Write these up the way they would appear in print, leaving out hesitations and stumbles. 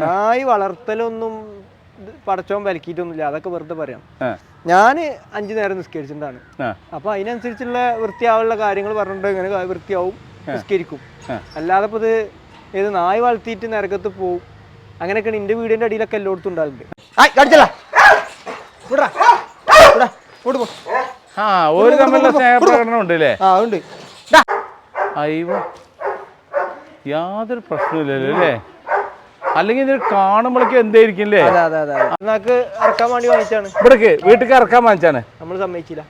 നായി വളർത്തലൊന്നും പടച്ചോൻ വിലക്കിയിട്ടൊന്നുമില്ല, അതൊക്കെ വെറുതെ പറയാം. ഞാൻ 5 നേരം നിസ്കരിച്ചിട്ടാണ്. അപ്പൊ അതിനനുസരിച്ചുള്ള വൃത്തിയാവുള്ള കാര്യങ്ങൾ പറഞ്ഞിട്ട് ഇങ്ങനെ വൃത്തിയാവും, നിസ്കരിക്കും. അല്ലാതെ ഇപ്പൊ ഇത് ഏത് നായി വളർത്തിയിട്ട് നരകത്ത് പോവും അങ്ങനെയൊക്കെയാണ്. എന്റെ വീടിന്റെ അടിയിലൊക്കെ എല്ലായിടത്തും ഉണ്ടാകുന്നുണ്ട്. യാതൊരു പ്രശ്നമില്ലല്ലോ അല്ലേ? അല്ലെങ്കിൽ ഇത് കാണുമ്പോഴേക്കും എന്തായിരിക്കും അല്ലേ? ഇറക്കാൻ വേണ്ടി വാങ്ങിച്ചാണ്, ഇവിടേക്ക് വീട്ടിലേക്ക് ഇറക്കാൻ വാങ്ങിച്ചാണ്. നമ്മൾ സമ്മതിച്ചില്ല.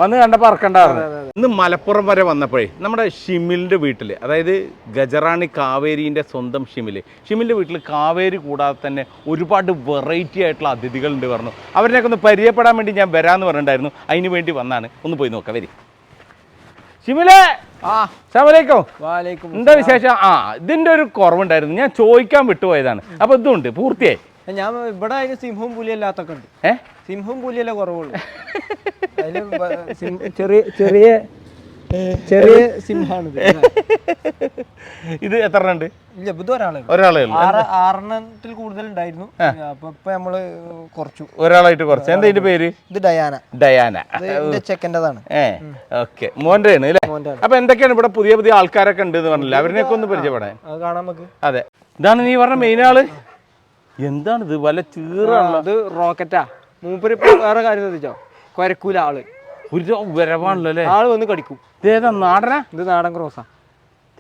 വന്ന് കണ്ടപ്പോൾ ഇറക്കണ്ടായിരുന്നു. ഇന്ന് മലപ്പുറം വരെ വന്നപ്പോഴേ നമ്മുടെ ഷിമിലിൻ്റെ വീട്ടിൽ, അതായത് ഗജറാണി കാവേരീൻ്റെ സ്വന്തം ഷിമിലിൻ്റെ വീട്ടിൽ കാവേരി കൂടാതെ തന്നെ ഒരുപാട് വെറൈറ്റി ആയിട്ടുള്ള അതിഥികളുണ്ട് പറഞ്ഞു. അവരിനൊക്കെ ഒന്ന് പരിചയപ്പെടാൻ വേണ്ടി ഞാൻ വരാമെന്ന് പറഞ്ഞിട്ടുണ്ടായിരുന്നു. അതിന് വേണ്ടി വന്നാണ്. ഒന്ന് പോയി നോക്കാം, വരി. ഷിമിലേ, എന്താ വിശേഷം? ഇതിന്റെ ഒരു കുറവുണ്ടായിരുന്നു, ഞാൻ ചോദിക്കാൻ വിട്ടുപോയതാണ്. അപ്പൊ ഇതുണ്ട്, പൂർത്തിയായി. ഞാൻ ഇവിടെ അതിന് സിംഹവും പുലിയല്ലാത്തൊക്കെ ഉണ്ട്. സിംഹവും പുലിയല്ലേ കുറവുള്ളൂ. ചെറിയ ചെറിയ ചെറിയ സിംഹാണ് ഇത്. എത്ര ഉണ്ട്? ഇല്ല, ഇത് ഒരാളെ 6 കൂടുതൽ ഉണ്ടായിരുന്നു. അപ്പൊ ഇപ്പൊ നമ്മള് കുറച്ചു, ഒരാളായിട്ട് കുറച്ച്. എന്താ ഇതിന്റെ പേര്? ഇത് ഡയാന ചെക്കൻ്റെതാണ്. ഓക്കെ, മോന്റെ ആണ് അല്ലേ? അപ്പൊ എന്തൊക്കെയാണ് ഇവിടെ പുതിയ പുതിയ ആൾക്കാരൊക്കെ ഉണ്ട് എന്ന് പറഞ്ഞില്ല, അവരിനൊക്കെ ഒന്ന് പരിചയപ്പെടാൻ. അത് കാണാൻ നമുക്ക്. അതെ, ഇതാണ് നീ പറഞ്ഞ മെയിൻ ആള്. എന്താണ് ഇത്? വല്ല ചീറാണല്ലോ. അത് റോക്കറ്റാ. മൂപ്പര് വേറെ കാര്യം ശ്രദ്ധിച്ചോ, കൊരക്കൂല ആള്. ഒരു വരവാണല്ലോ അല്ലേ? ആള് വന്ന് കടിക്കും. ഇതേതാ നാടനാ? ഇത് നാടൻ ക്രോസാ.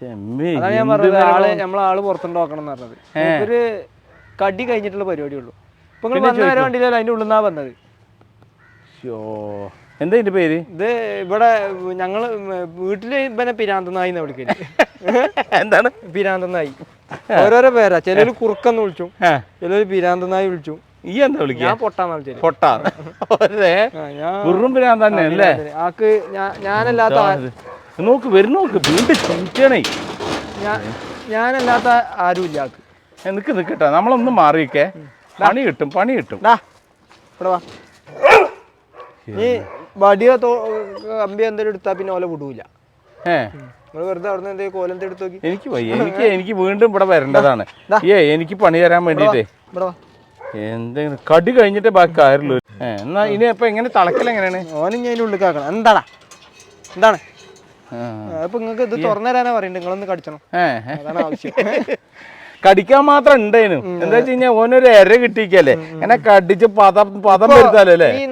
അതാണ് ഞാൻ പറഞ്ഞത്, നമ്മളാള് പുറത്തുണ്ട് നോക്കണം എന്ന് പറഞ്ഞത്. ഒരു കടി കഴിഞ്ഞിട്ടുള്ള പരിപാടിയുള്ളൂ. ഇപ്പൊ വന്നവരെ വണ്ടിയിലല്ല, അതിന്റെ ഉള്ളിൽ നിന്നാ വന്നത്. എന്താ ഇതിന്റെ പേര്? ഇത് ഇവിടെ ഞങ്ങള് വീട്ടില് ഇവനെ പിരാന്തനായി എന്ന് വിളിക്കല്. എന്താണ് പിരാന്തനായി? ഓരോരോ പേരാ. ചിലര് കുറുക്കെന്ന് വിളിച്ചു, ചിലര് പിരാന്തനായി വിളിച്ചു. ഈ എന്താ വിളിക്കുക? ഞാൻ പൊട്ടാന്ന് വിളിച്ചത്. പൊട്ടാ തന്നെ അല്ലേ? ആക്ക് ഞാനല്ലാത്ത നോക്ക് വരും, നോക്ക് വീണ്ടും ചീറ്റണേ. ഞാനല്ലാത്ത ആരും ഇല്ല ആക്ക്. നിക്ക് നിക്കട്ടെ, നമ്മളൊന്നും മാറിയിക്കേ. പണി കിട്ടും. ഇവിടെ വാ. നീ വടിയോ കമ്പി എന്തെങ്കിലും എടുത്താ പിന്നെ ഓല വിടൂല. നിങ്ങൾ വെറുതെ അവിടെ നിന്ന് എന്തെങ്കിലും കോലം എടുത്ത് നോക്കി. എനിക്ക് വീണ്ടും ഇവിടെ വരേണ്ടതാണ്. എനിക്ക് പണി തരാൻ വേണ്ടിട്ടേ. എന്തെങ്കിലും കടി കഴിഞ്ഞിട്ടേ ബാക്കി കാര്യമുള്ളൂ. എന്നാ ഇനി ഇപ്പൊ എങ്ങനെ തളക്കലെങ്ങനെയാണ്? ഓനും ഞാൻ ഉള്ളിൽ കാക്കണം. എന്താണ് അപ്പൊ നിങ്ങൾക്ക് ഇത് തുറന്നു തരാനാ പറയണ്ട. നിങ്ങളൊന്ന് കടിച്ചണം, അതാണ് ആവശ്യം. കടിക്കാൻ മാത്രം ഉണ്ടായിരുന്നു. എന്താ വെച്ച് കഴിഞ്ഞാൽ ഓനൊരു എര കിട്ടിക്കല്ലേ, അങ്ങനെ കടിച്ച് പദം വരുത്താലോ അല്ലേ? ഈ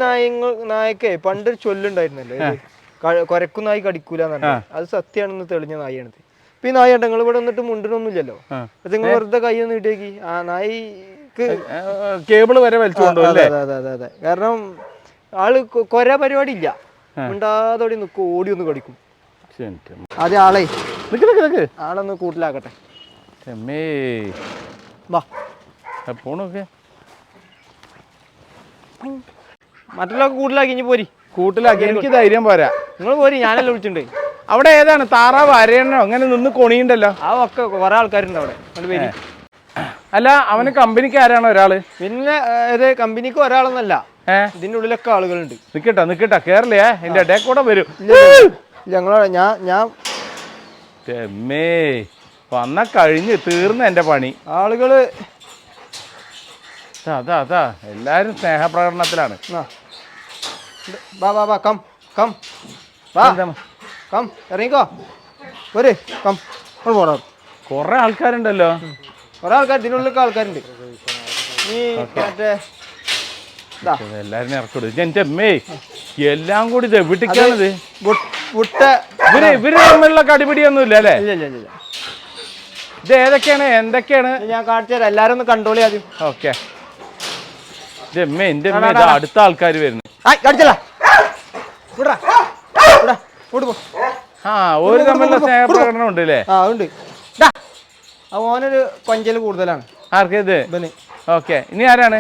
നായക്കേ പണ്ടൊരു ചൊല്ലുണ്ടായിരുന്നല്ലോ, കൊരക്കു നായി കടിക്കൂലെന്നു. അത് സത്യമാണെന്ന് തെളിഞ്ഞ നായാണിത്. ഇപ്പൊ ഈ നായ നിങ്ങൾ ഇവിടെ വന്നിട്ട് മുണ്ടിനൊന്നുമില്ലല്ലോ. നിങ്ങൾ വെറുതെ കൈ ഒന്ന് ഇട്ടേക്ക്, ആ നായിക്ക് കേബിള് വരെ വലിച്ചുകൊണ്ടു. അതെ. കാരണം ആള് കൊര പരിപാടി ഇല്ല, മിണ്ടാതോടി നിൽക്കും, ഓടി ഒന്ന് കടിക്കും. ആദ്യം ആളൊന്ന് കൂട്ടിലാക്കട്ടെ. മറ്റുള്ള കൂട്ടിലാക്കി ഇനി പോരി. കൂട്ടിലാക്കി എനിക്ക് ധൈര്യം പോരാ. നിങ്ങൾ പോരി, ഞാനെല്ലാം വിളിച്ചിട്ടുണ്ട്. അവിടെ ഏതാണ് താറാവ് അരയണോ അങ്ങനെ നിന്ന് കൊണിയുണ്ടല്ലോ? ആ ഒക്കെ കുറെ ആൾക്കാരുണ്ട് അവിടെ. പേര് അല്ല, അവന് കമ്പനിക്ക് ആരാണോ ഒരാള്? പിന്നെ കമ്പനിക്ക് ഒരാളെന്നല്ല, ഇതിന്റെ ഉള്ളിലൊക്കെ ആളുകളുണ്ട്. നിക്കട്ടാ കേരളേ, എന്റെ ഇടയിൽ കൂടെ വരും. ഞാൻ വന്ന കഴിഞ്ഞ് തീർന്ന എന്റെ പണി. ആളുകള് അതാ എല്ലാരും സ്നേഹപ്രകടനത്തിലാണ്. ഇറങ്ങിക്കോ, പോരെ, പോടാ. കൊറേ ആൾക്കാരുണ്ടല്ലോ. കൊറേ ആൾക്കാർ ഇതിനുള്ളിലൊക്കെ ആൾക്കാരുണ്ട്. എല്ലാരും ഇറക്കിടും. എന്റെ അമ്മേ, എല്ലാം കൂടി ഇത് എവിടേക്കാണിത്? ഇവര് തമ്മിലുള്ള കടിപിടിയൊന്നും ഇല്ല അല്ലേ? ഇല്ല. ഇത് ഏതൊക്കെയാണ്, എന്തൊക്കെയാണ്? ഞാൻ കാണിച്ചു തരാം, എല്ലാരും ഒന്ന് കൺട്രോൾ ചെയ്യാം. ഓക്കെ. എന്റെ അടുത്ത ആൾക്കാർ വരുന്നു. ഒരു തമ്മിലുള്ള സ്നേഹപ്രകടനം ഉണ്ട് അല്ലേ? ഉണ്ട്. ഓനൊരു കൊഞ്ചല് കൂടുതലാണ്. ആർക്കേത്? ഓക്കെ. ഇനി ആരാണ്?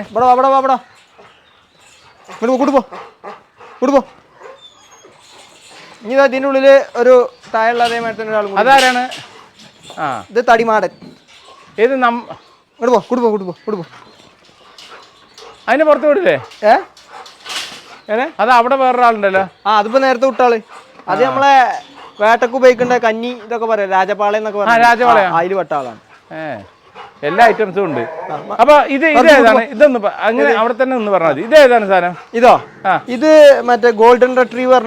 ഇനി ഇതിന്റെ ഉള്ളില് ഒരു താഴെയുള്ള അതേമാതിരി തന്നെ ഒരാൾ. അതാരാണ്? ഇത് തടിമാടൻ. ഏത്? അതിന് പുറത്ത് വിടില്ലേ? അത് അവിടെ വേറൊരാളുണ്ടല്ലോ. അതിപ്പോ നേരത്തെ വിട്ടാള്. അത് നമ്മളെ വേട്ടക്ക് ഉപയോഗിക്കേണ്ട കഞ്ഞി ഇതൊക്കെ പറയാം, രാജപാളയം എന്നൊക്കെ പറയാം. അതിൽ പെട്ട ആളാണ്. എല്ലാ ഐറ്റംസും ഉണ്ട്. അപ്പൊ ഇത് ഏതാണ്? ഇതൊന്ന് അങ്ങനെ അവിടെ തന്നെ ഒന്ന് പറഞ്ഞാൽ മതി. ഇത് ഏതാണ് സാധനം? ഇതോ? ഇത് മറ്റേ ഗോൾഡൻ റിട്രീവർ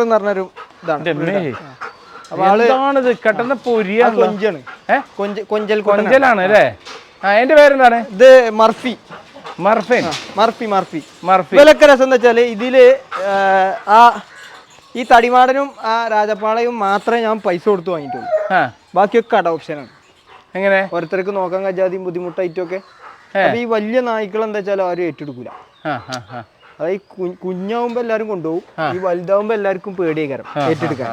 എന്ന് പറഞ്ഞൊരു ഇതാണ്. അതാണിത് കെട്ടുന്ന പൊരിയാണ്. കൊഞ്ചാണ്. കൊഞ്ചലാണ് അല്ലേ? അതിന്റെ പേരെന്താണ്? ഇത് മർഫി. വിലക്ക രസം എന്താ വെച്ചാല് ഇതില് ഈ തടിമാടനും ആ രാജപാളയും മാത്രമേ ഞാൻ പൈസ കൊടുത്ത് വാങ്ങിയിട്ടുള്ളൂ. ബാക്കിയൊക്കെ കട ഓപ്ഷനാണ്. എങ്ങനെ ഓരോരുത്തർക്ക് നോക്കാൻ കഴിയാതെയും ബുദ്ധിമുട്ടായിട്ടൊക്കെ. അപ്പൊ ഈ വലിയ നായ്ക്കൾ എന്താ വെച്ചാൽ ആരും ഏറ്റെടുക്കൂല. അതായത് കുഞ്ഞാവുമ്പോ എല്ലാരും കൊണ്ടുപോകും, ഈ വലുതാവുമ്പോ എല്ലാവർക്കും പേടിയേക്കാരം ഏറ്റെടുക്കാൻ.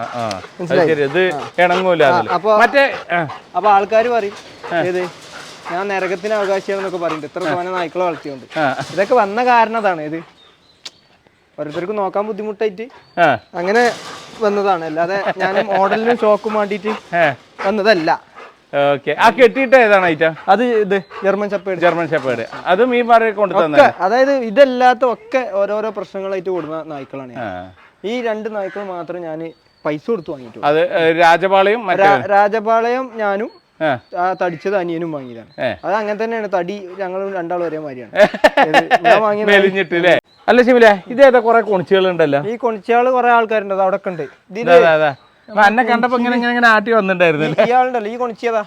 അപ്പൊ ആൾക്കാർ പറയും ഏത് ഞാൻ നരകത്തിന് അവകാശിയാണെന്നൊക്കെ പറയുന്നുണ്ട്, ഇത്ര തോനെ നായ്ക്കളെ വളർത്തിയോണ്ട്. ഇതൊക്കെ വന്ന കാരണം അതാണ്. ഇത് ഓരോരുത്തർക്ക് നോക്കാൻ ബുദ്ധിമുട്ടായിട്ട് അങ്ങനെ വന്നതാണ്, അല്ലാതെ ഞാൻ മോഡലിനും ഷോക്കും വേണ്ടിട്ട് വന്നതല്ല. അത് ഇത് ജർമ്മൻ ഷെപ്പേർഡ്. അതും ഈ അതായത് ഇതല്ലാത്ത ഒക്കെ ഓരോരോ പ്രശ്നങ്ങളായിട്ട് കൊടുക്കുന്ന നായ്ക്കളാണ്. ഈ 2 നായ്ക്കൾ മാത്രം ഞാൻ പൈസ കൊടുത്ത് വാങ്ങിയിട്ടുള്ളൂ. അത് രാജപാളയം ഞാനും തടിച്ചത് അനിയനും വാങ്ങിയതാണ്. അത് അങ്ങനെ തന്നെയാണ്. തടി ഞങ്ങൾ രണ്ടാളും ഒരേ മാതിരിയാണ്. അല്ല ശിവലെ, ഇതേതാ കുറെ കൊണിച്ചുകൾ ഉണ്ടല്ലോ. ഈ കൊണിച്ചുകൾ കുറെ ആൾക്കാരുണ്ട്, അവിടെ ഒക്കെ ഉണ്ട്. എന്നെ കണ്ടപ്പോ ഇങ്ങനെ ആട്ടി വന്നിട്ടുണ്ടായിരുന്നു. ഇയാളുണ്ടല്ലോ ഈ കൊണിച്ചതാ,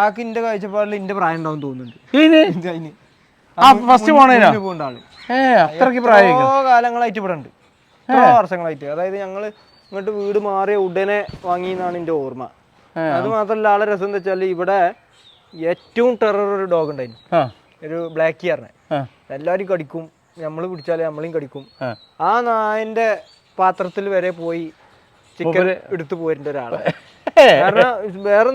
ആക്ക് ഇന്റെ കാഴ്ചപ്പാടിൽ ഇന്റെ പ്രായം ഉണ്ടാവും തോന്നുന്നുണ്ട്. കാലങ്ങളായിട്ട് ഇവിടെ ഉണ്ട്, വർഷങ്ങളായിട്ട്. അതായത് ഞങ്ങള് ഇങ്ങോട്ട് വീട് മാറിയ ഉടനെ വാങ്ങിയെന്നാണ് എന്റെ ഓർമ്മ. അത് മാത്രല്ല, ആളെ രസം എന്താ വെച്ചാല് ഇവിടെ ഏറ്റവും ടെറർ ഒരു ഡോഗ് ഉണ്ടായിരുന്നു, ഒരു ബ്ലാക്ക് ഇയറിനെ. എല്ലാരും കടിക്കും, നമ്മള് പിടിച്ചാല് നമ്മളെയും കടിക്കും. ആ നായന്റെ പാത്രത്തിൽ വരെ പോയി ചിക്കൻ എടുത്തു പോയിട്ടുണ്ട് ഒരാളെ. കാരണം വേറെ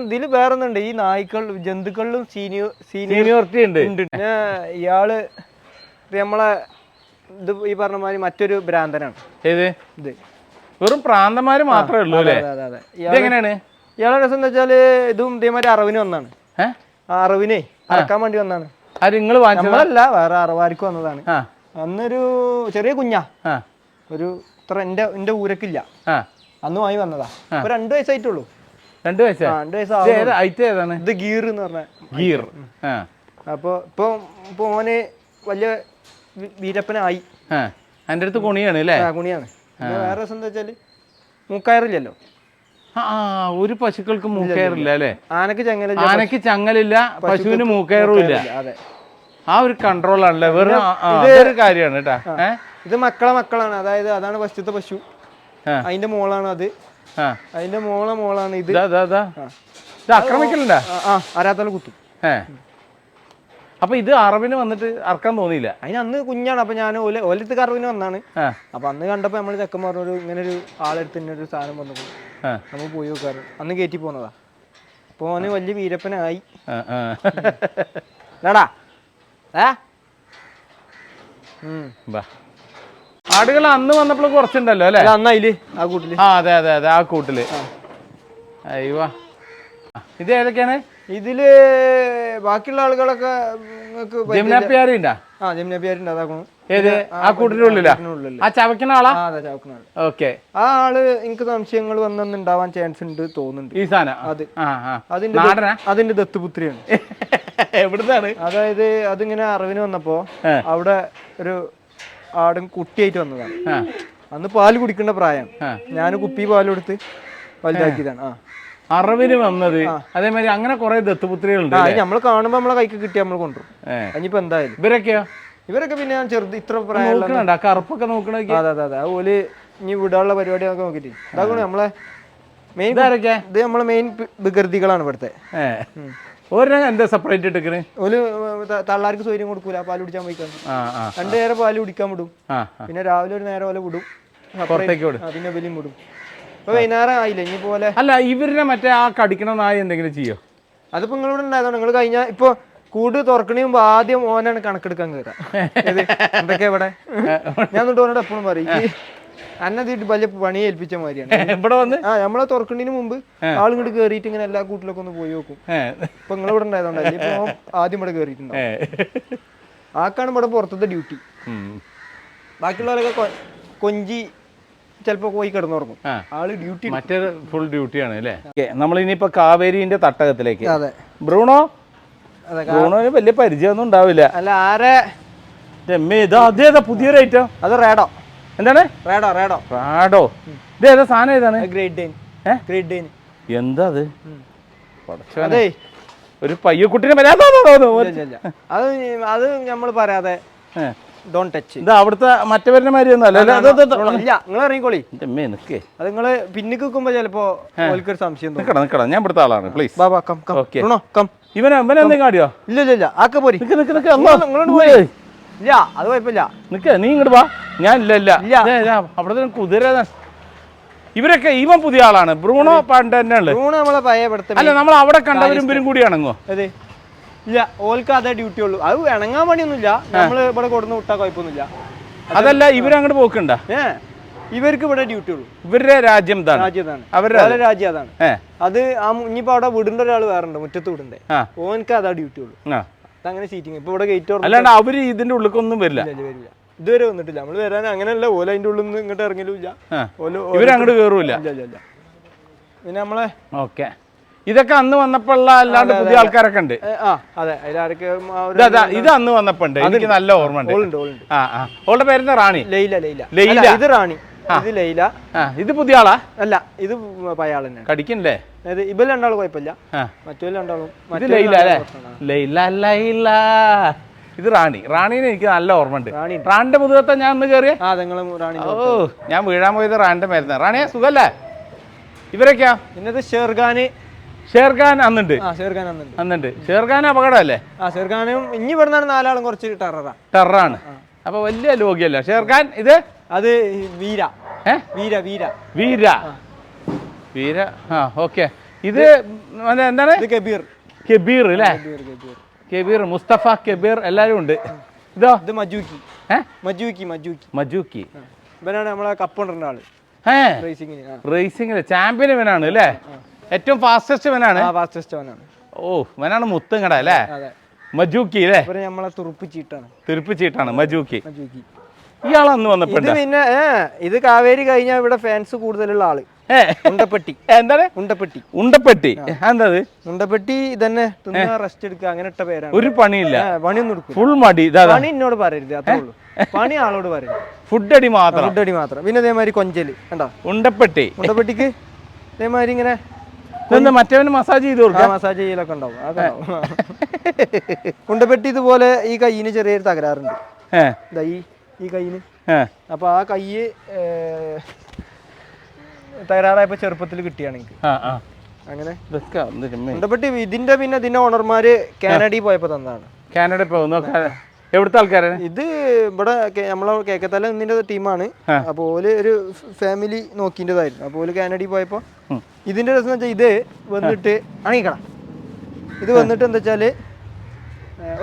ഒന്നുണ്ട്, ഈ നായ്ക്കൾ ജന്തുക്കളിലും സീനിയോറിറ്റി ഉണ്ട്. പിന്നെ ഇയാള് നമ്മളെ ഇത് ഈ പറഞ്ഞ മാതിരി മറ്റൊരു ഭ്രാന്തനാണ്. ഇത് വെറും പ്രാന്തന്മാര് മാത്രമേ ഉള്ളൂ. ഇയാളെ രസം എന്താ വെച്ചാല് ഇതും ഇതേമാതിരി അറിവിന് വന്നാണ്. അറിവിനെ അറക്കാൻ വേണ്ടി വന്നാണ്. നമ്മളല്ല, വേറെ അറിവാർക്ക് വന്നതാണ്. അന്നൊരു ചെറിയ കുഞ്ഞാ, ഒരു ഇത്ര എന്റെ ഊരക്കില്ല, അന്ന് വാങ്ങി വന്നതാ. ഇപ്പൊ 2 വയസ്സായിട്ടുള്ളൂ. 2 വയസ്സാണ്. ഇത് ഗീർ എന്ന് പറഞ്ഞ ഗീർ. അപ്പൊ ഇപ്പൊ ഓന് വലിയ വീരപ്പനായി. എന്റെ അടുത്ത് കുണിയാണ് അല്ലേ? കുണിയാണ്. വേറെ രസം എന്താ വെച്ചാല് മൂക്കയറില്ലല്ലോ. ഒരു പശുക്കൾക്ക് മൂക്കയറില്ല അല്ലേ? ആനക്ക് ചങ്ങലില്ല, പശുവിന് മൂക്കയറും ഇല്ല. അതെ, ആ ഒരു കൺട്രോൾ ആണല്ലേ. വെറും കാര്യമാണ് കേട്ടാ. ഇത് മക്കളാണ്. അതായത് അതാണ് ഫസ്റ്റത്തെ പശു, അതിന്റെ മോളാണ് അത്, അതിന്റെ മോളാണ് ഇത്. ആക്രമിക്കലുണ്ടാ? അരാത്തല കുത്തും. അപ്പൊ ഇത് അറിവിന് വന്നിട്ട് അറക്കാൻ തോന്നിയില്ല. അതിന് അന്ന് കുഞ്ഞാണ്. അപ്പൊ ഞാൻ ഓലത്ത് അറിവിന് വന്നാണ്. അപ്പൊ അന്ന് കണ്ടപ്പോ നമ്മള് ചെക്കൻ പറഞ്ഞൊരു ഇങ്ങനെ ഒരു ആളെടുത്ത് തന്നെ ഒരു സാധനം വന്നപ്പോ നമ്മൾ പോയി നോക്കാറ്. അന്ന് കയറ്റി പോന്നതാ. അപ്പൊ ഓന് വലിയ വീരപ്പനായി. ആടുകൾ അന്ന് വന്നപ്പോൾ കുറച്ചുണ്ടല്ലോ അല്ലെ? അന്നയില് ആ കൂട്ടില്. അതെ അതെ അതെ, ആ കൂട്ടില്. അയ്യോ, ഇത് ഏതൊക്കെയാണ്? ഇതില് ബാക്കിയുള്ള ആളുകളൊക്കെ ചവക്കുന്ന ആളാ. ആ ആള് എനിക്ക് സംശയങ്ങൾ വന്നുണ്ടാവാൻ ചാൻസ് ഉണ്ട് തോന്നുന്നുണ്ട്. ഈ സാധനം അതിന്റെ ദത്തുപുത്രിയാണ്. എവിടുന്നാണ്? അതായത് അതിങ്ങനെ അറിവിന് വന്നപ്പോ അവിടെ ഒരു ആടും കുട്ടിയായിട്ട് വന്നതാണ്. അന്ന് പാല് കുടിക്കേണ്ട പ്രായം. ഞാൻ കുപ്പി പാല് കൊടുത്ത് വലുതാക്കിയതാണ്. അറിവിന് വന്നത് അതേമാതിരി അങ്ങനെ കുറെ ദത്തുപുത്രികളുണ്ട്. നമ്മള് കാണുമ്പോ നമ്മളെ കൈക്ക് കിട്ടി നമ്മൾ കൊണ്ടുവരും. അതിനിപ്പോ എന്തായാലും ഇവരൊക്കെ പിന്നെ ഞാൻ ചെറുത് ഇത്ര പ്രായം കറുപ്പൊക്കെ നോക്കണ. അതെ അതെ അതെ, അതുപോലെ ഇനി വിടാനുള്ള പരിപാടിയൊക്കെ നോക്കിട്ട് ഇതാക്കണ നമ്മളെ മെയിൻ. ഇത് നമ്മളെ മെയിൻ വികൃതികളാണ് ഇവിടുത്തെ. എന്താ സെപ്പറേറ്റ് ഇട്ടിക്കണ്? ഒരു തള്ളാർക്ക് സൗകര്യം കൊടുക്കൂല, പാല് കുടിക്കാൻ പോയിക്കാൻ. 2 നേരം പാല് കുടിക്കാൻ വിടും, പിന്നെ രാവിലെ ഒരു നേരം പോലെ വിടും, പിന്നെ വലിയും വിടും. ഇപ്പൊ വൈകുന്നേരം ആയില്ല ഇനി പോലെ. അല്ല, ഇവരിനെ മറ്റേ ആ കടിക്കണ നായ എന്തെങ്കിലും ചെയ്യോ? അതിപ്പോ നിങ്ങളിവിടെ ഉണ്ടായതാണ്. നിങ്ങൾ കഴിഞ്ഞ ഇപ്പൊ കൂട് തുറക്കണേ മുമ്പ് ആദ്യം ഓനാണ് കണക്കെടുക്കാൻ കയറാം. എന്തൊക്കെയാ ഇവിടെ ഞാൻ തൊട്ട് ഓനോട് എപ്പോഴും പറയും, അന്നതീട്ട് വലിയ പണി ഏൽപ്പിച്ച മാതിരിയാണ് ഇവിടെ വന്ന്. നമ്മളെ തുറക്കണതിന് മുമ്പ് ആളിങ്ങോട്ട് കയറിയിട്ട് ഇങ്ങനെ എല്ലാ കൂട്ടിലൊക്കെ ഒന്ന് പോയി നോക്കും. ഇപ്പൊ നിങ്ങളിവിടെ ഉണ്ടായതുകൊണ്ടല്ലേ ഇപ്പൊ ആദ്യം ഇവിടെ കയറിയിട്ടുണ്ടാവും. ആക്കാണ് ഇവിടെ പുറത്തത്തെ ഡ്യൂട്ടി. ബാക്കിയുള്ളവരൊക്കെ കൊഞ്ചി ചിലപ്പോ പോയി കിടന്നുറങ്ങും. ആള് ഡ്യൂട്ടി, മറ്റേ ഫുൾ ഡ്യൂട്ടിയാണ് അല്ലേ? നമ്മൾ ഇനിയിപ്പോ കാവേരിന്റെ തട്ടകത്തിലേക്ക്. അതെ, ബ്രൂണോ ബ്രൂണോന് വലിയ പരിചയമൊന്നും ഉണ്ടാവില്ല. അല്ല ആരെ അതേതാ പുതിയൊരു ഐറ്റം? അത് റേഡോ. എന്താണ്? റേഡോ. റാഡോ. ഇത് ഏതാ സാധനം? ഏതാണ്? ഗ്രേറ്റ് ഡെയിൻ. ഗ്രേറ്റ് ഡെയിൻ. എന്താ അത്? അതെ ഒരു പയ്യക്കുട്ടിനെ അത് നമ്മൾ പറയാതെ ഡോണ്ട് ടച്ച്. ഇത് അവിടുത്തെ മറ്റവരുടെ മാതിരി ഒന്നും അല്ല. നിങ്ങൾ ഇറങ്ങിക്കോളി. അത് നിങ്ങള് പിന്നിക്ക് വെക്കുമ്പോ ചിലപ്പോ ഒരു സംശയം. നിക്കടാ ഞാൻ ഇവിടുത്തെ ആളാണ്. പ്ലീസ് ഇവനെന്തെങ്കിലും കാടിയോ? ഇല്ല ആക്കെ പോരി. ഇല്ല അത് കുഴപ്പമില്ല. നീ ഇങ്ങോട്ട് വാ. ഞാൻ ഇല്ല അവിടെ കുതിര. ഇവരൊക്കെ ഇവൻ പുതിയ ആളാണ്. ബ്രൂണോ പണ്ട് തന്നെ ഉള്ളത്. ബ്രൂണോ നമ്മളെ പഴയ അല്ല നമ്മൾ അവിടെ കണ്ടവരും ഇവരും കൂടി ഇണങ്ങോ? അതെ ഇല്ല ഓൽക്ക് അതേ ഡ്യൂട്ടി ഉള്ളൂ. അത് ഇണങ്ങാൻ പണിയൊന്നുമില്ല. നമ്മള് ഇവിടെ കൊടുന്ന് വിട്ടാ കുഴപ്പമൊന്നുമില്ല. അതല്ല ഇവരങ്ങോട്ട് പോക്കണ്ട. ഇവർക്ക് ഇവിടെ ഡ്യൂട്ടി ഉള്ളൂ. ഇവരുടെ രാജ്യം അവരുടെ രാജ്യം അതാണ്. അത് ഇനിയിപ്പോ അവിടെ വീടിന്റെ ഒരാൾ വേറെ ഉണ്ട്, മുറ്റത്ത് വീടിന്റെ. ഓനക്ക് അതാ ഡ്യൂട്ടി ഉള്ളൂ. അതങ്ങനെ സീറ്റിംഗ്. ഇപ്പൊ ഇവിടെ ഗേറ്റ് അല്ലാണ്ട് അവര് ഇതിന്റെ ഉള്ളിലേക്കൊന്നും വരില്ല. ഇതുവരെ വന്നിട്ടില്ല. നമ്മള് വരാൻ അങ്ങനെയല്ല. ഓല അതിന്റെ ഉള്ളിൽ നിന്ന് ഇങ്ങോട്ട് ഇറങ്ങലുമില്ല. ഇവരങ്ങോട്ട് കേറൂല. പിന്നെ നമ്മളെ ഓക്കെ ഇതൊക്കെ അന്ന് വന്നപ്പോ അല്ലാണ്ട് പുതിയ ആൾക്കാരൊക്കെ ഉണ്ട്. ഇത് അന്ന് വന്നപ്പോ ഉണ്ട്. എനിക്ക് നല്ല ഓർമ്മ ഉണ്ട്. ഓളുടെ പേരെന്താ? റാണി. ലൈല. ഇത് റാണി. ഇത് ലൈല. ഇത് പുതിയ ആളാ? അല്ല ഇത് പഴയ ആൾ തന്നെ. കടിക്കണ്ടേ? ഇവര് രണ്ടാളും കുഴപ്പമില്ല. മറ്റൊരു രണ്ടാളും. ലൈല. ഇത് റാണി. റാണീനെ എനിക്ക് നല്ല ഓർമ്മ ഉണ്ട്. റാണിന്റെ മുതുകത്തെ ഞാൻ ഒന്ന് കയറിയ. ഞാൻ വീഴാൻ പോയത് റാണിന്റെ മേരുന്ന. റാണിയെ സുഖല്ലേ? ഇവരൊക്കെയാ? ഇന്നത് ഷേർഖാൻ അന്നുണ്ട്. ഷേർഖാൻ അപകടമല്ലേ? ഷേർഖാനും ഇനി ഇവിടുന്നാണ് നാലാളും കുറച്ച് ടെററാണ്. അപ്പൊ വലിയ ലോകിയല്ല ഷേർഖാൻ. ഇത് അത് വീര. ഓക്കെ ഇത് എന്താണ്? കബീർ അല്ലേ? കബീർ, മുസ്തഫ കബീർ എല്ലാരും ഉണ്ട്. ഇത് മജൂക്കി ഇവനാണ് നമ്മളെ കപ്പുണ്ട ആള്. റേസിംഗില് ചാമ്പ്യൻ ഇവനാണ് അല്ലേ? ഏറ്റവും ഫാസ്റ്റസ്റ്റ് ഇവനാണ്. ഓ ഇവനാണ് മുത്തുങ്ങട അല്ലേ? മജൂക്കി അല്ലേ? നമ്മളെ തുറുപ്പിച്ചീട്ടാണ് മജൂക്കി. ഇയാളന്ന് വന്നപ്പോ പിന്നെ ഇത് കാവേരി കഴിഞ്ഞാൽ ഇവിടെ ഫാൻസ് കൂടുതലുള്ള ആള് ഉണ്ടപ്പെട്ടി. എന്താണ് ഉണ്ടപ്പെട്ടി? എന്താ ഉണ്ടപ്പെട്ടി തന്നെ റെസ്റ്റ് എടുക്കുക അങ്ങനെ ഇട്ട പേരാണ്. ഒരു പണിയില്ല, പണിയൊന്നും എടുക്കും. ഫുൾ മടി. പണി എന്നോട് പറയരുത്, അത്രേ ഉള്ളൂ. പണി ആളോട് പറയരുത്. ഫുഡ് അടി മാത്രം. പിന്നെ അതേമാതിരി കൊഞ്ചല് കണ്ടോ? ഉണ്ടപ്പെട്ടിക്ക് അതേമാതിരി ഇങ്ങനെ മറ്റവന് മസാജ് ചെയ്ത് കൊടുക്കുക. മസാജ് ചെയ്യലൊക്കെ ഉണ്ടാവും. ഉണ്ടപ്പെട്ടി ഇതുപോലെ ഈ കയ്യിന് ചെറിയൊരു തകരാറുണ്ട്. ഈ കയ്യിന്. അപ്പൊ ആ കയ്യ് തകരാറായപ്പോ ചെറുപ്പത്തിൽ കിട്ടിയാണ് എനിക്ക്. അങ്ങനെ ഉണ്ടപ്പെട്ടി ഇതിന്റെ ഓണർമാര് കാനഡയിൽ പോയപ്പോ തന്നതാണ്. കാനഡയിൽ പോകുന്നു. എവിടുത്തെ ആൾക്കാരാണ് ഇത്? ഇവിടെ നമ്മളെ കേക്കത്തല എന്നിന്റെ ടീമാണ്. അപ്പൊ ഓല് ഒരു ഫാമിലി നോക്കിൻ്റെതായിരുന്നു. അപ്പൊ ഓല് കാനഡയിൽ പോയപ്പോ ഇതിന്റെ രസം വെച്ചാൽ ഇത് വന്നിട്ട് അണിയിക്കണം. ഇത് വന്നിട്ട് എന്താ വെച്ചാല്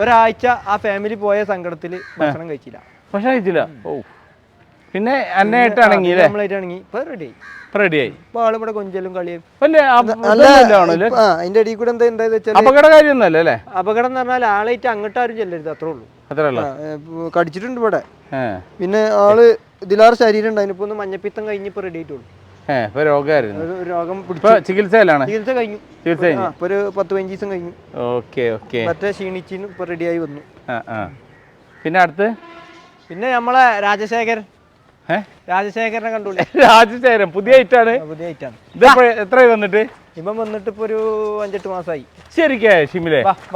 ഒരാഴ്ച ആ ഫാമിലി പോയ സങ്കടത്തില് ഭക്ഷണം കഴിച്ചില്ല. ഓ പിന്നെ അന്നായിട്ടാണെങ്കിൽ നമ്മളായിട്ടാണെങ്കിൽ ഇപ്പൊ റെഡിയായി. ഇപ്പൊ ആളിവിടെ കൊഞ്ചലും കളിയും. അതിന്റെ അടിയിൽ കൂടെ എന്താ വെച്ചാൽ അപകടകാര്യൊന്നുമല്ലേ? അപകടം എന്ന് പറഞ്ഞാൽ ആളായിട്ട് അങ്ങോട്ടാരും ചെല്ലരുത്, അത്രേ ഉള്ളൂ. കടിച്ചിട്ടുണ്ട് ഇവിടെ. പിന്നെ ആള് ഇതിലാറ് ശരീരം ഉണ്ടായിരുന്നു. ഇപ്പൊ ഒന്ന് മഞ്ഞപ്പിത്തം കഴിഞ്ഞിപ്പോ റെഡി ആയിട്ടുള്ളൂ. രോഗം ചികിത്സ കഴിഞ്ഞു. ഇപ്പൊ ഒരു 10-15 ദിവസം കഴിഞ്ഞു. മറ്റേ ക്ഷീണിച്ചിന് ഇപ്പൊ റെഡിയായി വന്നു. പിന്നെ നമ്മളെ രാജശേഖരനെ കണ്ടൂല്ലേ? രാജശേഖരൻ പുതിയ ഐറ്റാണ്. എത്ര വന്നിട്ട്? ഇപ്പം വന്നിട്ട് ഇപ്പൊ ഒരു 5-8 മാസമായി. ശരിക്കും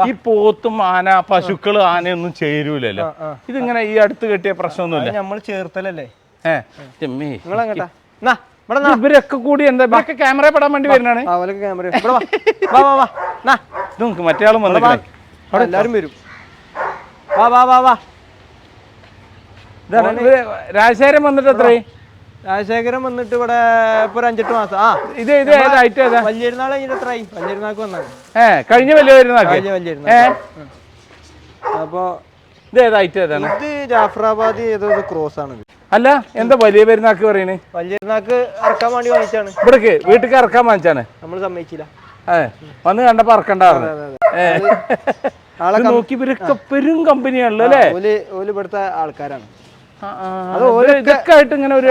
ഈ പോത്തും ആന, പശുക്കള്, ആനയൊന്നും ചേരൂലല്ലോ. ഇതിങ്ങനെ ഈ അടുത്ത് കെട്ടിയ പ്രശ്നമൊന്നുമില്ല. നമ്മൾ ചേർത്തലല്ലേ? നിങ്ങളെങ്ങട്ടാ? ഇവരൊക്കെ കൂടി എന്താ ക്യാമറ പെടാൻ വേണ്ടി വരുന്നതാണ്. മറ്റേ ആളും വന്നു. എല്ലാരും വരും. രാജശേഖരൻ വന്നിട്ട് എത്രയായി? രാജശേഖരൻ വന്നിട്ട് ഇവിടെ ഇപ്പൊ ഒരു 5-8 മാസം. വലിയ പെരുന്നാൾ കഴിഞ്ഞിട്ട് എത്രയായി? വലിയ പെരുന്നാൾക്ക് വന്നാണ്. കഴിഞ്ഞ വലിയ പെരുന്നാൾ. അപ്പൊ ഇത് ജാഫറാബാദ് ഏതോ ക്രോസ് ആണ്. അല്ല എന്താ വലിയ പെരുന്നാക്ക് പറയുന്നത്? വലിയ പെരുന്നാക്ക് ഇറക്കാൻ വേണ്ടി വാങ്ങിച്ചാണ്. ഇവിടേക്ക് വീട്ടിൽ ഇറക്കാൻ വാങ്ങിച്ചാണ്. നമ്മൾ സമ്മതിച്ചില്ല. വന്ന് കണ്ടപ്പോ ഇറക്കണ്ടായിരുന്നു. നോക്കി ഇവരൊക്കെ പെരും കമ്പനിയാണല്ലോ അല്ലേ? ഇവിടുത്തെ ആൾക്കാരാണ്.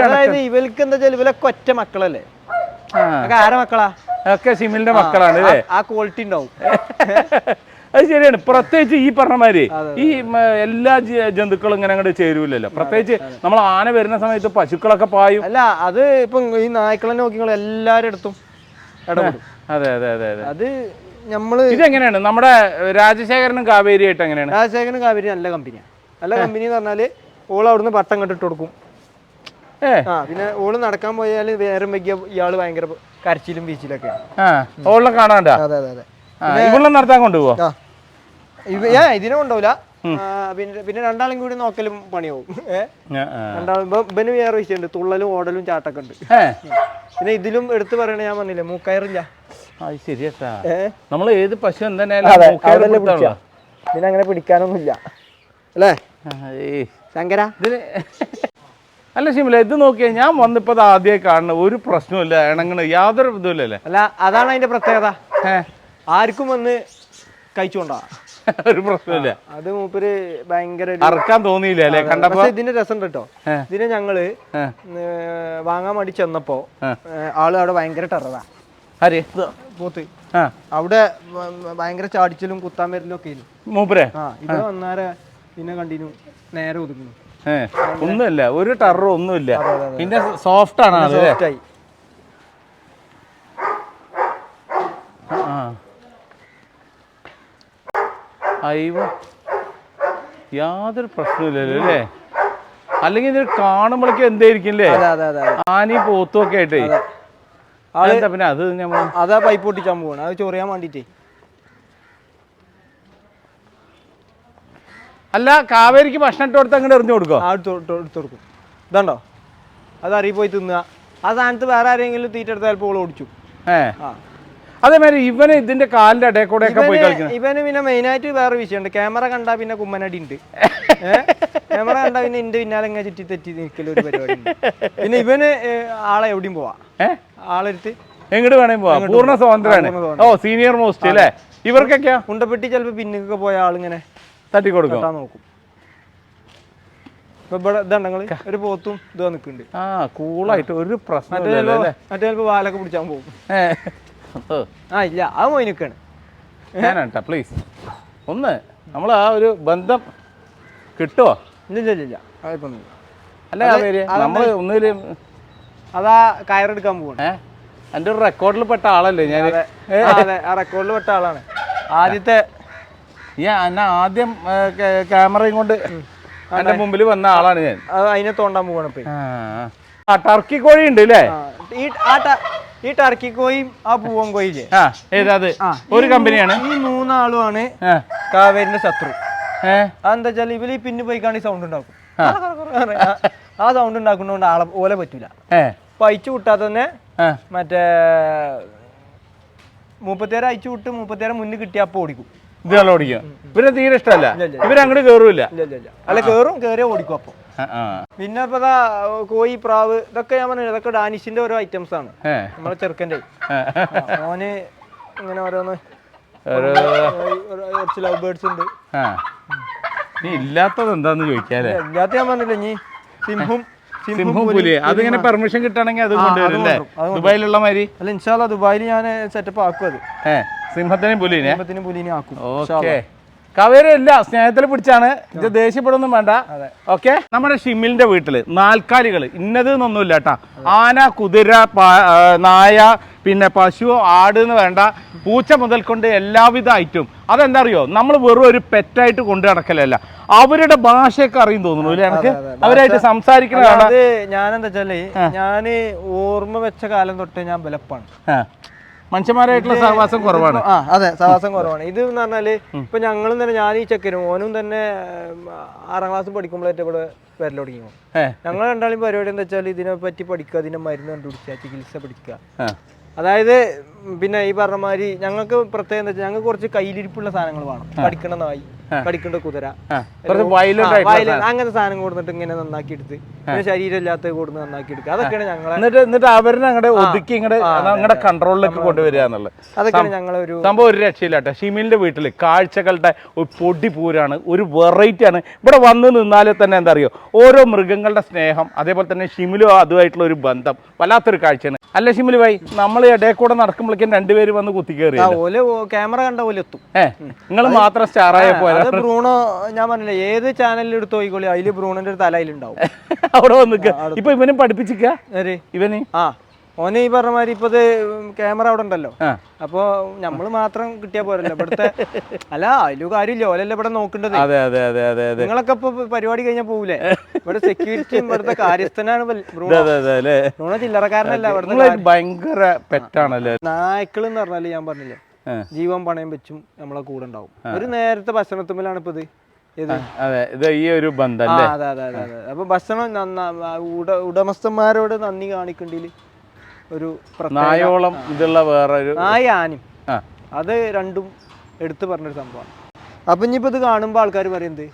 അതായത് ഇവർക്ക് എന്താ വെച്ചാൽ ഇവരൊക്കെ ഒറ്റ മക്കളല്ലേ? ആരെ മക്കളാ? ഒക്കെ സിമിലിന്റെ മക്കളാണ്. ആ ക്വാളിറ്റി ഉണ്ടാവും. അത് ശരിയാണ്. പ്രത്യേകിച്ച് ഈ പറഞ്ഞ മാതിരി ഈ എല്ലാ ജന്തുക്കളും ഇങ്ങനെ അങ്ങോട്ട് ചേരൂലല്ലോ. പ്രത്യേകിച്ച് നമ്മൾ ആന വരുന്ന സമയത്ത് പശുക്കളൊക്കെ പായും. അല്ല അത് ഇപ്പം ഈ നായ്ക്കളെ നോക്കിങ്ങൾ എല്ലാവരും എടുത്തും ഇടപെടും. അതെ അതെ അതെ അതെ. അത് നമ്മള് ഇതെങ്ങനെയാണ് നമ്മുടെ രാജശേഖരനും കാവേരി ആയിട്ട് എങ്ങനെയാണ്? രാജശേഖരനും കാവേരി നല്ല കമ്പനിയാണ്. നല്ല കമ്പനി എന്ന് പറഞ്ഞാല് ഓള് അവിടുന്ന് പട്ടം കണ്ടിട്ട് കൊടുക്കും. പിന്നെ ഓള് നടക്കാൻ പോയാൽ വേറെ വയ്ക്കിയ ഇയാള് ഭയങ്കര കരച്ചിലും ബീച്ചിലൊക്കെയാണ്. ഓളെ കാണാണ്ട. അതെ അതെ അതെ. ഇവിടെ നടത്താൻ കൊണ്ടുപോവാ? ഇതിനെ കൊണ്ടുപോല. പിന്നെ രണ്ടാളും കൂടി നോക്കലും പണിയാവും. രണ്ടാളും ഇവന് വേറെ വിഷയമുണ്ട്, തുള്ളലും ഓടലും ചാട്ടൊക്കെ ഉണ്ട്. പിന്നെ ഇതിലും എടുത്തു പറയണ ഞാൻ പറഞ്ഞില്ലേ, മൂക്കയറില്ല. ശരിയാ. നമ്മൾ ഏത് പശു പിന്നെ അങ്ങനെ പിടിക്കാനൊന്നുമില്ല അല്ലേ ശങ്കര? അല്ല ഷിമില, ഇത് നോക്കിയാ ഞാൻ വന്നിപ്പോ ആദ്യമായി കാണുന്ന ഒരു പ്രശ്നമില്ല, ഇണങ്ങണ യാതൊരു ഇതുമില്ലല്ലേ? അല്ല അതാണ് അതിന്റെ പ്രത്യേകത. ആർക്കും വന്ന് കഴിച്ചുകൊണ്ടാ ഒരു പ്രശ്നമില്ല. അത് മൂപ്പര് ഭയങ്കര അറക്കാൻ തോന്നിയില്ല അല്ലെ കണ്ടപ്പോ? ഇതിന്റെ രസം കേട്ടോ, ഇതിനെ ഞങ്ങള് വാങ്ങാൻ വേണ്ടി ചെന്നപ്പോ ആള് അവിടെ ഭയങ്കര ടെററാ. പോത്ത് അവിടെ ഭയങ്കര ചാടിച്ചലും കുത്താൻ വരലും ഒക്കെ മൂപ്പരെ. ഇവിടെ വന്നാരെ പിന്നെ കണ്ടിന്യൂ നേരെ ഒതുക്കുന്നു. ഒന്നുമില്ല, ഒരു ടെററും ഒന്നുമില്ല. പിന്നെ സോഫ്റ്റ് ആണ്, സോഫ്റ്റായി. അയ്യോ യാതൊരു പ്രശ്നമില്ലല്ലോ അല്ലേ? അല്ലെങ്കിൽ ഇത് കാണുമ്പോഴേക്കും എന്തായിരിക്കും അല്ലേ? ആനയും പോത്തും ഒക്കെ ആയിട്ടേ. പിന്നെ അത് അതാ പൈപ്പ് പൊട്ടിച്ചാൻ പോവാണ്, അത് ചൊറിയാൻ വേണ്ടിട്ടേ. അല്ല കാവേരിക്ക് ഭക്ഷണം ഇട്ട് കൊടുത്ത് അങ്ങനെ എറിഞ്ഞു കൊടുക്കോ? എടുത്തു കൊടുക്കും. ഇതുണ്ടോ, അത് അറിയി പോയി തിന്നുക. ആ സ്ഥാനത്ത് വേറെ ആരെങ്കിലും തീറ്റ എടുത്താൽ ഇപ്പോൾ ഓടിച്ചു. അതേമാതിരി ഇവന് ഇതിന്റെ കാലിന്റെ ഇടയിൽ കൂടെ ഒക്കെ പോയി കളിക്കുന്നത്. ഇവന് പിന്നെ മെയിനായിട്ട് വേറെ വിഷയമുണ്ട്. ക്യാമറ കണ്ടാ പിന്നെ കുമ്മനടി ഉണ്ട്. ക്യാമറ കണ്ടാ പിന്നെ എന്റെ പിന്നാലെ ഇങ്ങനെ ചുറ്റി തെറ്റി നിൽക്കൽ ഒരു പരിപാടി ഉണ്ട്. പിന്നെ ഇവന് ആളെ എവിടെയും പോവാ, ആളെടുത്ത് എങ്ങോട്ട് വേണേലും പോവാ, പൂർണ്ണ സ്വാതന്ത്ര്യമാണ്. ഓ സീനിയർ മോസ്റ്റ് അല്ലേ? ഇവർക്കൊക്കെയാ ഉണ്ടപ്പെട്ടി ചിലപ്പോ പിന്നൊക്കെ പോയ ആളിങ്ങനെ തട്ടി കൊടുക്കും, നോക്കും. ഇവിടെ ഇതുണ്ടെങ്കിൽ ഒരു പോത്തും ഇതാ നിൽക്കുന്നുണ്ട്. കൂളായിട്ട് ഒരു പ്രശ്നം. മറ്റേ ചിലപ്പോ വാലൊക്കെ പിടിച്ചാൻ പോകും. ഇല്ല അത് പോയി നിൽക്കാണ്. ഞാനാട്ടാ പ്ലീസ് ഒന്ന് നമ്മൾ ആ ഒരു ബന്ധം കിട്ടുമോ? ഇല്ല അല്ല നമ്മള് ഒന്നിലും അതാ കയറെടുക്കാൻ പോവാണ്. എൻ്റെ ഒരു റെക്കോർഡിൽ പെട്ട ആളല്ലേ ഞാൻ? അതെ, ആ റെക്കോർഡിൽ പെട്ട ആളാണ്. ആദ്യത്തെ എന്നെ ആദ്യം ക്യാമറയും കൊണ്ട് എന്റെ മുമ്പിൽ വന്ന ആളാണ് ഞാൻ. അതിനെ തോണ്ടാൻ പോവാണ് ഇപ്പൊ. ടർക്കി കോഴി ഉണ്ട് അല്ലേ? ഈ ടർക്കി കോയും ആ പൂവൻ കോയില്ലേ, ഏതാത് ഒരു കമ്പനിയാണ്. ഈ മൂന്നാളുമാണ് കാവേരിന്റെ ശത്രു. അതെന്താ വെച്ചാൽ ഇവര് ഈ പിന്ന് പോയിക്കാണ്ട് സൗണ്ട് ഉണ്ടാക്കും. ആ സൗണ്ട് ഉണ്ടാക്കുന്നതുകൊണ്ട് ആളെ ഓലെ പറ്റൂല. അയച്ചു വിട്ടാ തന്നെ മറ്റേ 34 അയച്ചു വിട്ട് 34 മുന്നിൽ കിട്ടിയ അപ്പൊ ഓടിക്കും. ഇതുള്ള ഓടിക്കും. ഇവരെ തീരെ ഇഷ്ടമല്ല, ഇവരങ്ങോട്ട് കേറൂല. അല്ല കേറിയ ഓടിക്കും അപ്പൊ. പിന്നെ ഇപ്പൊ കോഴി, പ്രാവ് ഇതൊക്കെ ഞാൻ പറഞ്ഞു, ഇതൊക്കെ ഡാനിഷിന്റെ ഓരോ ഐറ്റംസ് ആണ്. നമ്മളെ ചെറുക്കൻ്റെ മോന് ഇങ്ങനെ ഓരോന്ന് കുറച്ച് ലവ് ബേർഡ്സ് ഉണ്ട്. ഇല്ലാത്തത് എന്താന്ന് ചോദിക്കാല്ലേ? ഇല്ലാത്ത ഞാൻ പറഞ്ഞില്ല. ഇനി സിംഹം പുലി അതിങ്ങനെ പെർമിഷൻ കിട്ടണമെങ്കിൽ അത് കൊണ്ടുവരും. ദുബായിലുള്ള മാതിരി അല്ല, ഇൻഷാ അല്ലാ ദുബായിൽ ഞാൻ സെറ്റപ്പ് ആക്കും. അത് സിംഹത്തിനും പുലിനെ ആക്കും. ഓക്കെ, കാവേരി ഇല്ല സ്നേഹത്തിൽ പിടിച്ചാണ് ഇത്, ദേഷ്യപ്പെടുന്നും വേണ്ട. ഓക്കെ, നമ്മുടെ ഷിമിലിന്റെ വീട്ടില് നാൽക്കാലികൾ ഇന്നത് എന്നൊന്നുമില്ല കേട്ടാ. ആന, കുതിര, നായ, പിന്നെ പശു, ആട് എന്ന് വേണ്ട, പൂച്ച മുതൽ കൊണ്ട് എല്ലാവിധ ഐറ്റവും. അതെന്താ അറിയോ, നമ്മൾ വെറും ഒരു പെറ്റായിട്ട് കൊണ്ടു നടക്കലല്ല, അവരുടെ ഭാഷയൊക്കെ അറിയും തോന്നുന്നു അല്ലേ? എനിക്ക് അവരായിട്ട് സംസാരിക്കണതാണ്. ഞാനെന്താ വെച്ചാല്, ഞാന് ഓർമ്മ വെച്ച കാലം തൊട്ട് ഞാൻ ബലപ്പാണ്. മനുഷ്യന്മാരായിട്ടുള്ള സഹവാസം കുറവാണ്. അതെ, സഹവാസം കുറവാണ്. ഇത് എന്ന് പറഞ്ഞാല് ഇപ്പൊ ഞങ്ങളും തന്നെ, ഞാൻ ഈ ചെക്കനും ഓനും തന്നെ 6ാം ക്ലാസ് പഠിക്കുമ്പോഴേറ്റ് ഇവിടെ വരൽ തുടങ്ങിയോ. ഞങ്ങൾ രണ്ടാളും പരിപാടി എന്താ വെച്ചാൽ ഇതിനെ പറ്റി പഠിക്കുക, ഇതിന്റെ മരുന്ന് കണ്ടുപിടിക്കുക, ചികിത്സ പഠിക്കുക. അതായത് പിന്നെ ഈ പറഞ്ഞ മാതിരി ഞങ്ങൾക്ക് പ്രത്യേകം എന്താ വെച്ചാൽ ഞങ്ങൾക്ക് കുറച്ച് കയ്യിലിരിപ്പുള്ള സാധനങ്ങൾ വേണം. പഠിക്കണ നായി, പഠിക്കേണ്ട കുതിര, അങ്ങനത്തെ സാധനം കൊടുത്തിട്ട് ഇങ്ങനെ നന്നാക്കി എടുത്ത് പിന്നെ ശരീരം ഇല്ലാത്ത കൊടുന്ന് നന്നാക്കി എടുക്കുക. അതൊക്കെയാണ് ഞങ്ങളെ എന്നിട്ട് അവരെ അങ്ങടെ ഒതുക്കി ഞങ്ങളുടെ കൺട്രോളിലേക്ക് കൊണ്ടുവരിക എന്നുള്ളത്. അതൊക്കെയാണ് ഞങ്ങളെ ഒരു സംഭവം. ഒരു രക്ഷയില്ലാട്ടെ. ഷിമിലിന്റെ വീട്ടിൽ കാഴ്ചകളുടെ ഒരു പൊടിപൂരാണ്, ഒരു വെറൈറ്റി ആണ്. ഇവിടെ വന്ന് നിന്നാലും തന്നെ എന്താ അറിയോ, ഓരോ മൃഗങ്ങളുടെ സ്നേഹം, അതേപോലെ തന്നെ ഷിമിലും അതുമായിട്ടുള്ള ഒരു ബന്ധം വല്ലാത്തൊരു കാഴ്ചയാണ്. അല്ല ഷിമിലു ഭായി, നമ്മൾ ഇടയിൽ കൂടെ നടക്കുമ്പോഴേക്കും രണ്ടുപേര് വന്ന് കുത്തിക്കേറി ക്യാമറ കണ്ട പോലെ എത്തും. നിങ്ങൾ മാത്രം സ്റ്റാറായ പോലെ. ബ്രൂണോ ഞാൻ പറഞ്ഞില്ല, ഏത് ചാനലിൽ എടുത്ത് നോക്കിക്കോളി, അതില് ബ്രൂണോന്റെ ഒരു തലയിലുണ്ടാവും. അവിടെ വന്നിക്ക. ഇപ്പൊ ഇവനും പഠിപ്പിച്ചിക്ക ഇവന്. ഓനെ ഈ പറഞ്ഞ മാതിരി ഇപ്പൊ ക്യാമറ അവിടെ ഉണ്ടല്ലോ, അപ്പൊ നമ്മള് മാത്രം കിട്ടിയാ പോരല്ലോ ഇവിടുത്തെ. അല്ല അതിലും കാര്യമില്ല, ഓലല്ലേ ഇവിടെ നോക്കേണ്ടത്. നിങ്ങളൊക്കെ ഇപ്പൊ പരിപാടി കഴിഞ്ഞാൽ പോകൂലേ? ഇവിടെ സെക്യൂരിറ്റിയും ഇവിടുത്തെ കാര്യസ്ഥനാണ് ബ്രൂണോ, ചില്ലറക്കാരനല്ല. ഇവിടുത്തെ ഭയങ്കര പെറ്റാണല്ലേ. നായ്ക്കൾ എന്ന് പറഞ്ഞാല് ഞാൻ പറഞ്ഞില്ലേ, ജീവൻ പണയം വെച്ചും നമ്മളെ കൂടെ ഉണ്ടാവും. ഒരു നേരത്തെ ഭക്ഷണത്തുമ്മലാണ് ഇപ്പൊ ഇത് ഈ ഒരു ബന്ധം. അതെ അതെ അതെ അതെ. അപ്പൊ ഭക്ഷണം ഉടമസ്ഥന്മാരോട് നന്ദി കാണിക്കണ്ടില് ഒരു നായോളം ഇതുള്ള വേറൊരു നായ ആനും, അത് രണ്ടും എടുത്തു പറഞ്ഞൊരു സംഭവമാണ്. അപ്പൊ ഇനിയിപ്പോ ഇത് കാണുമ്പോ ആൾക്കാർ പറയുന്നത്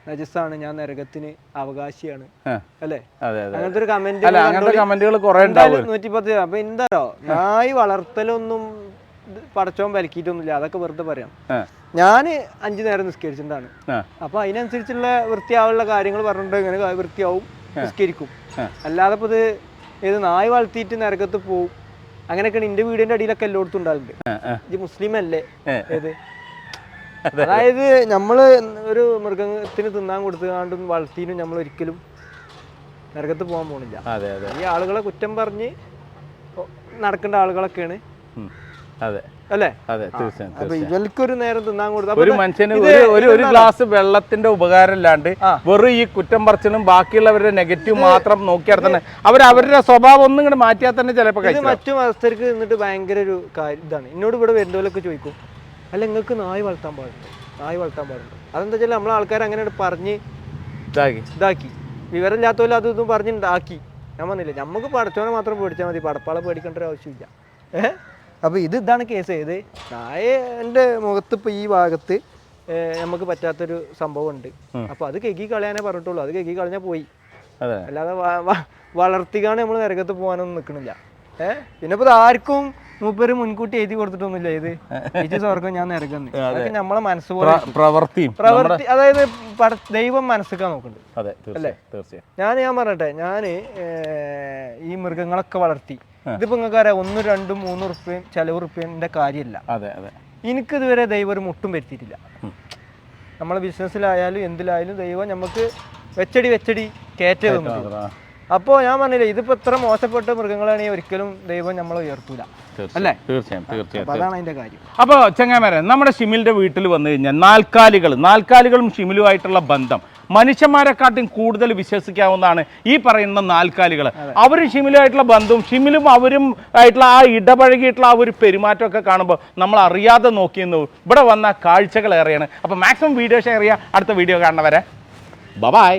നജസാണ്, ഞാൻ നരകത്തിന് അവകാശിയാണ് അല്ലേ, അങ്ങനത്തെ ഒരു കമന്റുകൾ 110. അപ്പൊ എന്താണോ, നായ് വളർത്തലൊന്നും പടച്ചോൻ വിലക്കിയിട്ടൊന്നുമില്ല, അതൊക്കെ വെറുതെ പറയാം. ഞാന് 5 നേരം നിസ്കരിച്ചിട്ടാണ്. അപ്പൊ അതിനനുസരിച്ചുള്ള വൃത്തിയാവുള്ള കാര്യങ്ങൾ പറഞ്ഞിട്ട് ഇങ്ങനെ വൃത്തിയാവും, നിസ്കരിക്കും. അല്ലാതെ ഇപ്പൊ ഇത് ഏത് നായ് വളർത്തിയിട്ട് നരകത്ത് പോവും അങ്ങനെയൊക്കെയാണ്. എന്റെ വീടിന്റെ അടിയിലൊക്കെ എല്ലായിടത്തും ഉണ്ടാകുന്നുണ്ട്. ഇത് മുസ്ലിം അല്ലേ ഏത്? അതായത് നമ്മള് ഒരു മൃഗത്തിന് തിന്നാൻ കൊടുത്തുകൊണ്ടും വളർത്തിനും നമ്മൾ ഒരിക്കലും നരകത്ത് പോകാൻ പോണില്ല. ഈ ആളുകളെ കുറ്റം പറഞ്ഞ് നടക്കേണ്ട ആളുകളൊക്കെയാണ് അല്ലേ? അപ്പൊ ഇവൽക്കൊരു നേരം തിന്നാൻ കൊടുത്ത ഒരു മനുഷ്യന് ഒരു ഗ്ലാസ് വെള്ളത്തിന്റെ ഉപകാരം ഇല്ലാണ്ട് വെറും ഈ കുറ്റം പറച്ചിലും ബാക്കിയുള്ളവരുടെ നെഗറ്റീവ് മാത്രം നോക്കിയാൽ തന്നെ അവരുടെ സ്വഭാവം ഒന്നും ഇങ്ങോട്ട് മാറ്റിയാൽ തന്നെ ചിലപ്പോൾ മറ്റു മതസ്ഥർക്ക് നിന്നിട്ട് ഭയങ്കര ഒരു കാര്യം ഇതാണ്. എന്നോട് ഇവിടെ വരുന്നവരൊക്കെ ചോദിക്കും, അല്ല നിങ്ങൾക്ക് നായ് വളർത്താൻ പാടുണ്ടോ, നായ് വളർത്താൻ പാടുണ്ടോ? അതെന്താ വെച്ചാൽ നമ്മളെ ആൾക്കാർ അങ്ങനെ പറഞ്ഞ് ഇതാക്കി, വിവരമില്ലാത്തവരും അതും ഇതും പറഞ്ഞുണ്ടാക്കി. ഞാൻ പറഞ്ഞില്ല, നമുക്ക് പടച്ചോനെ മാത്രം പേടിച്ചാൽ മതി, പടപ്പാളെ പേടിക്കേണ്ട ഒരു ആവശ്യമില്ല. അപ്പോൾ ഇതാണ് കേസ്. ഏത് നായൻ്റെ മുഖത്ത് ഇപ്പോൾ ഈ ഭാഗത്ത് നമുക്ക് പറ്റാത്തൊരു സംഭവം ഉണ്ട്. അപ്പോൾ അത് കെക്കി കളയാനേ പറഞ്ഞിട്ടുള്ളൂ. അത് കെക്കി കളഞ്ഞാൽ പോയി, അല്ലാതെ വളർത്തിക്കാണ് നമ്മൾ നരകത്ത് പോകാനൊന്നും നിൽക്കണില്ല. പിന്നെ ഇപ്പോൾ ആർക്കും മൂപ്പര് മുൻകൂട്ടി എഴുതി കൊടുത്തിട്ടൊന്നുമില്ല. ഇത് സ്വർഗം ഞാൻ നരകന്ന്. അതൊക്കെ നമ്മളെ മനസ്സ് പോലെ പ്രവൃത്തി, അതായത് ദൈവം മനസ്സിലാക്കാൻ നോക്കുന്നുണ്ട് അല്ലേ? ഞാൻ പറഞ്ഞട്ടെ, ഞാൻ ഈ മൃഗങ്ങളൊക്കെ വളർത്തി. ഇതിപ്പോ നിങ്ങൾക്ക് അറിയാം, 1, 2, 3 ഉറുപ്പ്യയും ചെലവ് ഉറുപ്പ്യന്റെ കാര്യമല്ല. എനിക്കിതുവരെ ദൈവം ഒരു മുട്ടും വരുത്തിയിട്ടില്ല. നമ്മളെ ബിസിനസ്സിലായാലും എന്തിലായാലും ദൈവം നമുക്ക് വെച്ചടി കയറ്റേ തന്നു. അപ്പോൾ ഞാൻ പറഞ്ഞില്ലേ, ഇതിപ്പോ ഇത്ര മോശപ്പെട്ട മൃഗങ്ങളാണെങ്കിൽ ഒരിക്കലും ദൈവം നമ്മളെ ഉയർത്തൂല അല്ലേ? തീർച്ചയായും അതാണ് അതിന്റെ കാര്യം. അപ്പോൾ ചങ്ങാമരെ, നമ്മുടെ ഷിമിലിന്റെ വീട്ടിൽ വന്നു കഴിഞ്ഞാൽ നാൽക്കാലികളും ഷിമിലുമായിട്ടുള്ള ബന്ധം മനുഷ്യന്മാരെക്കാട്ടും കൂടുതൽ വിശ്വസിക്കാവുന്നതാണ് ഈ പറയുന്ന നാൽക്കാലികൾ. അവരും ഷിമിലുമായിട്ടുള്ള ബന്ധവും ഷിമിലും അവരും ആയിട്ടുള്ള ആ ഇടപഴകിയിട്ടുള്ള ആ ഒരു പെരുമാറ്റമൊക്കെ കാണുമ്പോൾ നമ്മൾ അറിയാതെ നോക്കിയെന്നു ഇവിടെ വന്ന കാഴ്ചകൾ ഏറെയാണ്. അപ്പോൾ മാക്സിമം വീഡിയോ ഷെയർ ചെയ്യുക. അടുത്ത വീഡിയോ കാണുന്നവരെ ബൈ.